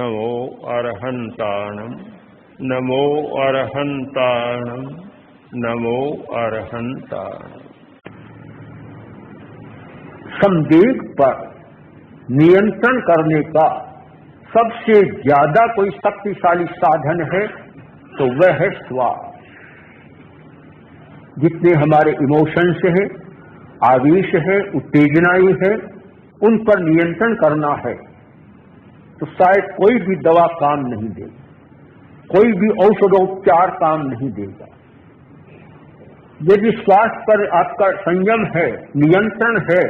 नमो अरहन्ताणं नमो अरहन्ताणं नमो अरहन्ताणं। संवेग पर नियंत्रण करने का सबसे ज्यादा कोई शक्तिशाली साधन है तो वह है श्वास। जितने हमारे इमोशंस है, आवेश है, उत्तेजनाएं है, उन पर नियंत्रण करना है तो शायद कोई भी दवा काम नहीं देगी, कोई भी औषधोपचार काम नहीं देगा। यदि श्वास पर आपका संयम है, नियंत्रण है,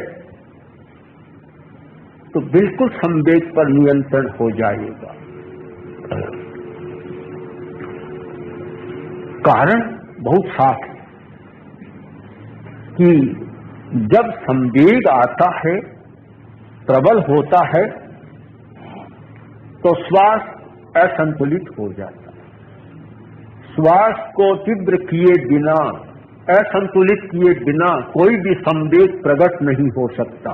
तो बिल्कुल संवेग पर नियंत्रण हो जाएगा। कारण बहुत साफ है कि जब संवेग आता है, प्रबल होता है, तो श्वास असंतुलित हो जाता है। श्वास को तीव्र किए बिना, असंतुलित किए बिना कोई भी संवेग प्रकट नहीं हो सकता।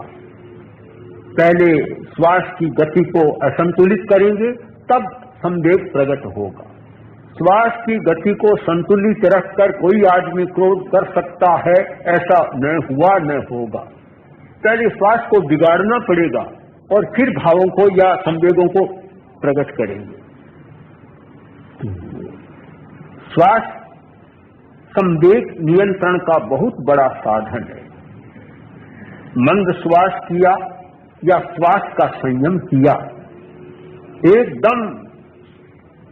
पहले श्वास की गति को असंतुलित करेंगे तब संवेग प्रकट होगा। श्वास की गति को संतुलित रखकर कोई आदमी क्रोध कर सकता है, ऐसा न हुआ न होगा। पहले श्वास को बिगाड़ना पड़ेगा और फिर भावों को या संवेगों को प्रकट करेंगे। श्वास संवेग नियंत्रण का बहुत बड़ा साधन है। मंद श्वास किया या श्वास का संयम किया, एकदम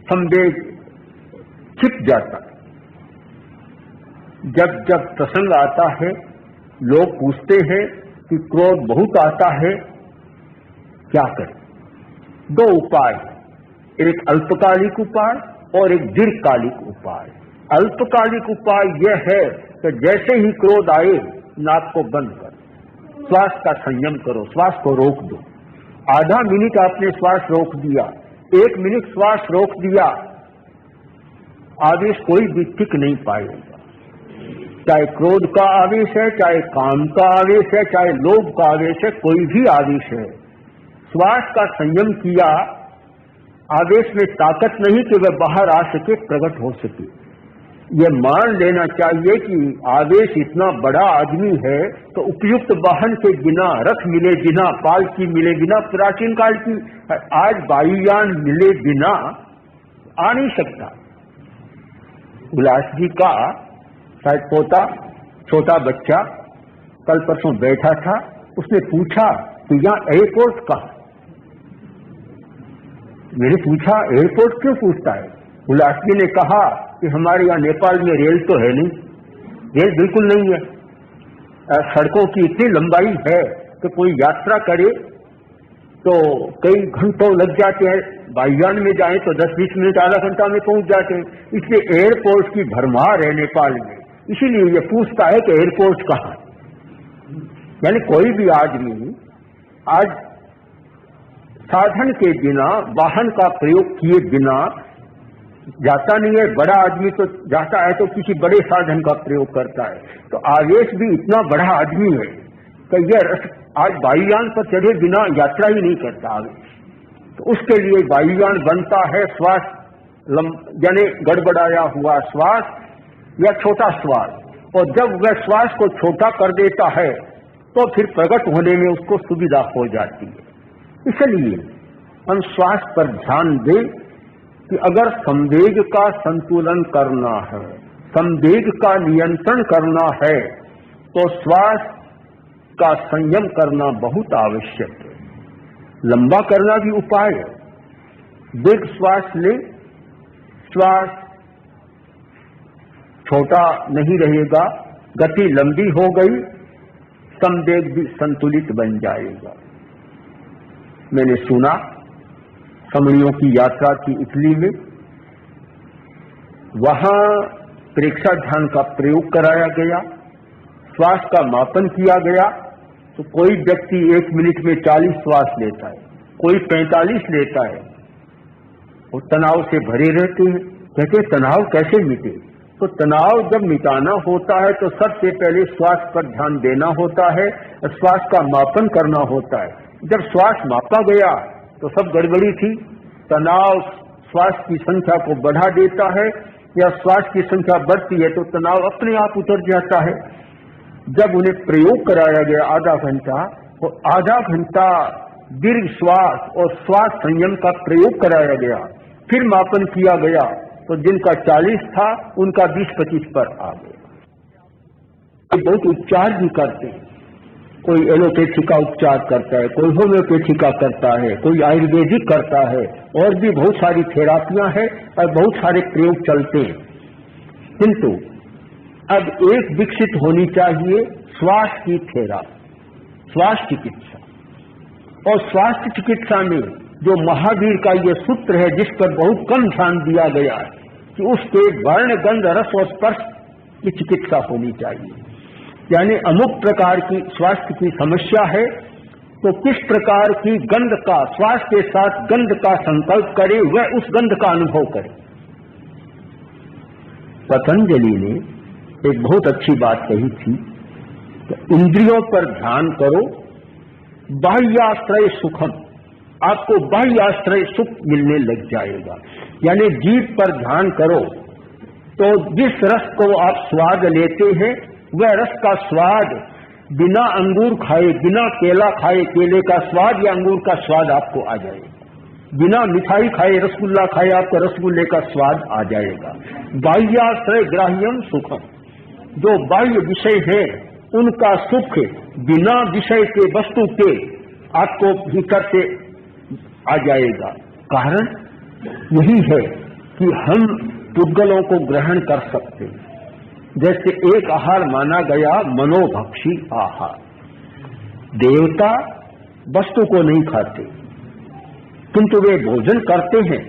संवेग छिप जाता है। जब जब प्रसंग आता है, लोग पूछते हैं कि क्रोध बहुत आता है, क्या करें? दो उपाय, एक अल्पकालिक उपाय और एक दीर्घकालिक उपाय। अल्पकालिक उपाय यह है कि जैसे ही क्रोध आए नाक को बंद करो, श्वास का संयम करो, श्वास को रोक दो। आधा मिनट आपने श्वास रोक दिया, 1 मिनट श्वास रोक दिया, आवेश कोई भी टिक नहीं पाएगा। चाहे क्रोध का आवेश है, चाहे काम का आवेश है, चाहे लोभ का आवेश है, कोई भी आवेश है, श्वास का संयम किया, आवेश में ताकत नहीं कि वह बाहर आ सके, प्रकट हो सके। यह मान लेना चाहिए कि आवेश इतना बड़ा आदमी है तो उपयुक्त वाहन के बिना, रथ मिले बिना, पालकी मिले बिना, प्राचीन काल की आज वायुयान मिले बिना आ नहीं सकता। उल्लास जी का शायद पोता, छोटा बच्चा, कल परसों बैठा था, उसने पूछा कि यहाँ एयरपोर्ट कहाँ? मैंने पूछा एयरपोर्ट क्यों पूछता है? उल्लास जी ने कहा कि हमारे यहाँ नेपाल में रेल तो है नहीं, रेल बिल्कुल नहीं है। सड़कों की इतनी लंबाई है कि कोई यात्रा करे तो कई घंटों लग जाते हैं, वायुयान में जाएं तो 10-20 मिनट, आधा घंटा में पहुंच जाते हैं। इसलिए एयरपोर्ट की भरमार है नेपाल में, इसीलिए ये पूछता है कि एयरपोर्ट कहाँ। यानी कोई भी आदमी आज साधन के बिना, वाहन का प्रयोग किए बिना जाता नहीं है। बड़ा आदमी तो जाता है तो किसी बड़े साधन का प्रयोग करता है। तो आवेश भी इतना बड़ा आदमी है कि यह आज वायुयान पर चढ़े बिना यात्रा ही नहीं करता आवेश। तो उसके लिए वायुयान बनता है श्वास, यानी गड़बड़ाया हुआ श्वास या छोटा श्वास, और जब वह श्वास को छोटा कर देता है तो फिर प्रकट होने में उसको सुविधा हो जाती है। इसलिए हम श्वास पर ध्यान दें कि अगर संवेग का संतुलन करना है, संवेग का नियंत्रण करना है, तो श्वास का संयम करना बहुत आवश्यक है। लंबा करना भी उपाय है। दीर्घ श्वास ले, श्वास छोटा नहीं रहेगा, गति लंबी हो गई, संवेग भी संतुलित बन जाएगा। मैंने सुना समणियों की यात्रा की इटली में, वहां प्रेक्षा ध्यान का प्रयोग कराया गया, श्वास का मापन किया गया। तो कोई व्यक्ति 1 मिनट में 40 श्वास लेता है, कोई 45 लेता है, वो तनाव से भरे रहते हैं। कहते तनाव कैसे मिटे? तो तनाव जब मिटाना होता है तो सबसे पहले श्वास पर ध्यान देना होता है, श्वास का मापन करना होता है। जब श्वास मापा गया तो सब गड़बड़ी थी, तनाव श्वास की संख्या को बढ़ा देता है, या श्वास की संख्या बढ़ती है तो तनाव अपने आप उतर जाता है। जब उन्हें प्रयोग कराया गया आधा घंटा, तो आधा घंटा दीर्घ श्वास और श्वास संयम का प्रयोग कराया गया, फिर मापन किया गया तो जिनका 40 था उनका 20-25 पर आ गया। बहुत उपचार भी करते हैं, कोई एलोपैथी का उपचार करता है, कोई होम्योपैथी का करता है, कोई आयुर्वेदिक करता है, और भी बहुत सारी थेरापियां हैं और बहुत सारे प्रयोग चलते हैं। किंतु अब एक विकसित होनी चाहिए श्वास की थेरापी, श्वास चिकित्सा। और स्वास्थ्य चिकित्सा में जो महावीर का ये सूत्र है, जिस पर बहुत कम ध्यान दिया गया है, कि उसके वर्ण, गंध, रस और स्पर्श की चिकित्सा होनी चाहिए। यानी अमुक प्रकार की स्वास्थ्य की समस्या है तो किस प्रकार की गंध का, श्वास के साथ गंध का संकल्प करे, वह उस गंध का अनुभव करे। पतंजलि ने एक बहुत अच्छी बात कही थी कि इंद्रियों पर ध्यान करो, बाह्याश्रय सुखम, आपको बाह्याश्रय सुख मिलने लग जाएगा। यानी जीभ पर ध्यान करो तो जिस रस को आप स्वाद लेते हैं, वह रस का स्वाद बिना अंगूर खाए, बिना केला खाए केले का स्वाद या अंगूर का स्वाद आपको आ जाएगा। बिना मिठाई खाए, रसगुल्ला खाए, आपको रसगुल्ले का स्वाद आ जाएगा। बाह्याश्रय ग्राह्यम सुखम, जो बाह्य विषय है उनका सुख बिना विषय के, वस्तु के आपको भीतर से आ जाएगा। कारण यही है कि हम पुद्गलों को ग्रहण कर सकते हैं। जैसे एक आहार माना गया मनोभक्षी आहार, देवता वस्तु को नहीं खाते किंतु वे भोजन करते हैं,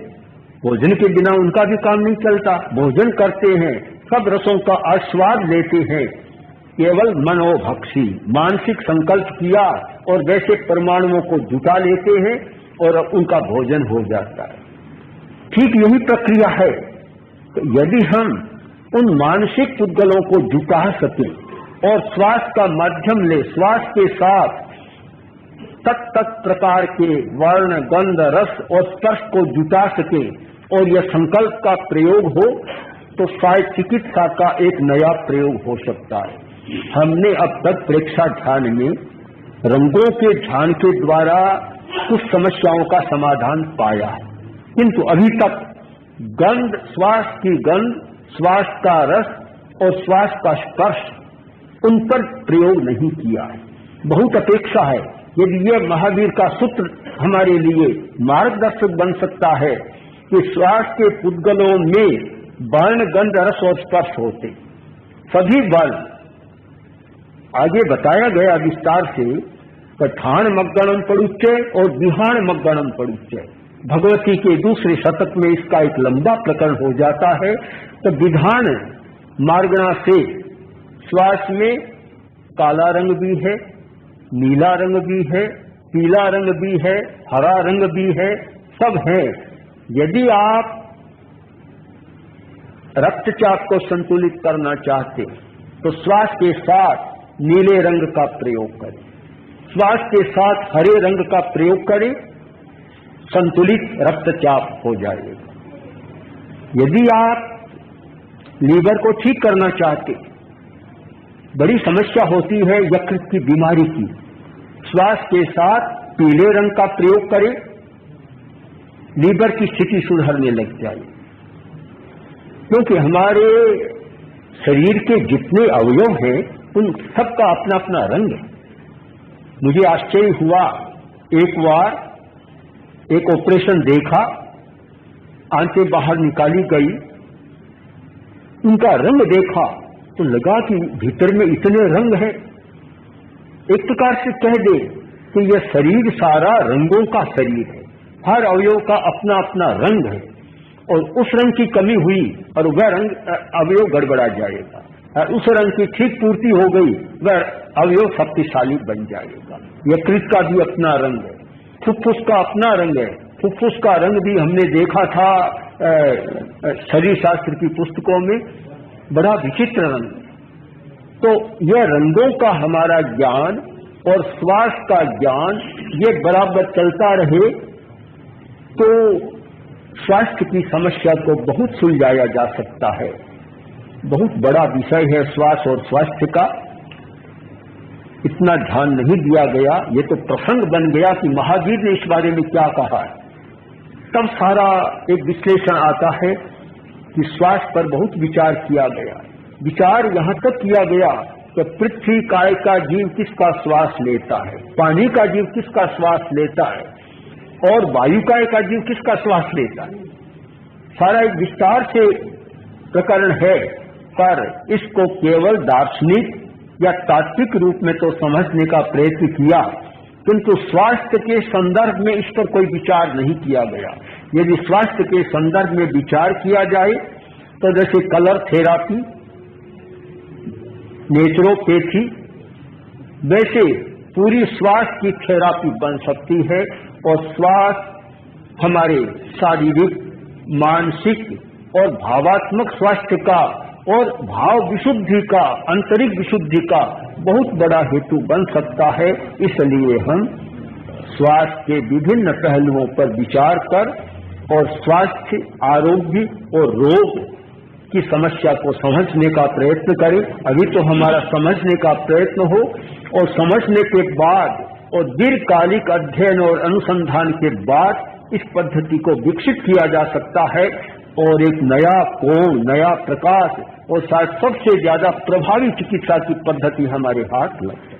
भोजन के बिना उनका भी काम नहीं चलता, भोजन करते हैं, सब रसों का आस्वाद लेते हैं। केवल मनोभक्षी, मानसिक संकल्प किया और वैसे परमाणुओं को जुटा लेते हैं और उनका भोजन हो जाता है। ठीक यही प्रक्रिया है। तो यदि हम उन मानसिक पुद्गलों को जुटा सके और श्वास का माध्यम ले, श्वास के साथ तत् प्रकार के वर्ण, गंध, रस और स्पर्श को जुटा सके और यह संकल्प का प्रयोग हो, तो शायद चिकित्सा का एक नया प्रयोग हो सकता है। हमने अब तक प्रेक्षा ध्यान में रंगों के ध्यान के द्वारा कुछ समस्याओं का समाधान पाया है, किंतु अभी तक गंध, श्वास की गंध, श्वास का रस और श्वास का स्पर्श, उन पर प्रयोग नहीं किया है। बहुत अपेक्षा है यदि यह महावीर का सूत्र हमारे लिए मार्गदर्शक बन सकता है कि श्वास के पुद्गलों में वर्ण, गंध, रस और स्पर्श होते, सभी वर्ण आगे बताया गया विस्तार से, ठाण मग्गणम पड़ुच्चे और विहाण मग्गणम पड़ुच्चे। भगवती के दूसरे शतक में इसका एक लंबा प्रकरण हो जाता है। तो विधान मार्गणा से श्वास में काला रंग भी है, नीला रंग भी है, पीला रंग भी है, हरा रंग भी है, सब है। यदि आप रक्तचाप को संतुलित करना चाहते तो श्वास के साथ नीले रंग का प्रयोग करें, श्वास के साथ हरे रंग का प्रयोग करें, संतुलित रक्तचाप हो जाएगा। यदि आप लीवर को ठीक करना चाहते, बड़ी समस्या होती है यकृत की बीमारी की, श्वास के साथ पीले रंग का प्रयोग करें, लीवर की स्थिति सुधरने लग जाए। क्योंकि हमारे शरीर के जितने अवयव हैं उन सबका अपना अपना रंग है। मुझे आश्चर्य हुआ, एक बार एक ऑपरेशन देखा, आंखें बाहर निकाली गई, उनका रंग देखा तो लगा कि भीतर में इतने रंग हैं। एक प्रकार से कह दे कि यह शरीर सारा रंगों का शरीर है, हर अवयव का अपना अपना रंग है, और उस रंग की कमी हुई और वह रंग अवयव गड़बड़ा जाएगा, और उस रंग की ठीक पूर्ति हो गई वह अवयव शक्तिशाली बन जाएगा। यकृत का भी अपना रंग है, फुफ्फुस का अपना रंग है, फुफ्फुस का रंग भी हमने देखा था शरीर शास्त्र की पुस्तकों में, बड़ा विचित्र रंग। तो यह रंगों का हमारा ज्ञान और श्वास का ज्ञान ये बराबर चलता रहे तो स्वास्थ्य की समस्या को बहुत सुलझाया जा सकता है। बहुत बड़ा विषय है श्वास और स्वास्थ्य का, इतना ध्यान नहीं दिया गया। ये तो प्रसंग बन गया कि महावीर ने इस बारे में क्या कहा है, तब सारा एक विश्लेषण आता है कि श्वास पर बहुत विचार किया गया। विचार यहां तक किया गया कि पृथ्वी काय का जीव किसका श्वास लेता है, पानी का जीव किसका श्वास लेता है, और वायु काय का जीव किसका श्वास लेता है। सारा एक विस्तार से प्रकरण है, पर इसको केवल दार्शनिक या तात्विक रूप में तो समझने का प्रयत्न किया, किंतु स्वास्थ्य के संदर्भ में इस पर कोई विचार नहीं किया गया। यदि स्वास्थ्य के संदर्भ में विचार किया जाए तो जैसे कलर थेरापी, नेचुरोपैथी, वैसे पूरी स्वास्थ्य की थेरापी बन सकती है। और स्वास्थ्य हमारे शारीरिक, मानसिक और भावात्मक स्वास्थ्य का और भाव विशुद्धि का, आंतरिक विशुद्धि का बहुत बड़ा हेतु बन सकता है। इसलिए हम स्वास्थ्य के विभिन्न पहलुओं पर विचार कर और स्वास्थ्य, आरोग्य और रोग की समस्या को समझने का प्रयत्न करें। अभी तो हमारा समझने का प्रयत्न हो, और समझने के बाद और दीर्घकालिक अध्ययन और अनुसंधान के बाद इस पद्धति को विकसित किया जा सकता है, और एक नया कोण, नया प्रकाश और शायद सबसे ज्यादा प्रभावी चिकित्सा की पद्धति हमारे हाथ लग सकती है।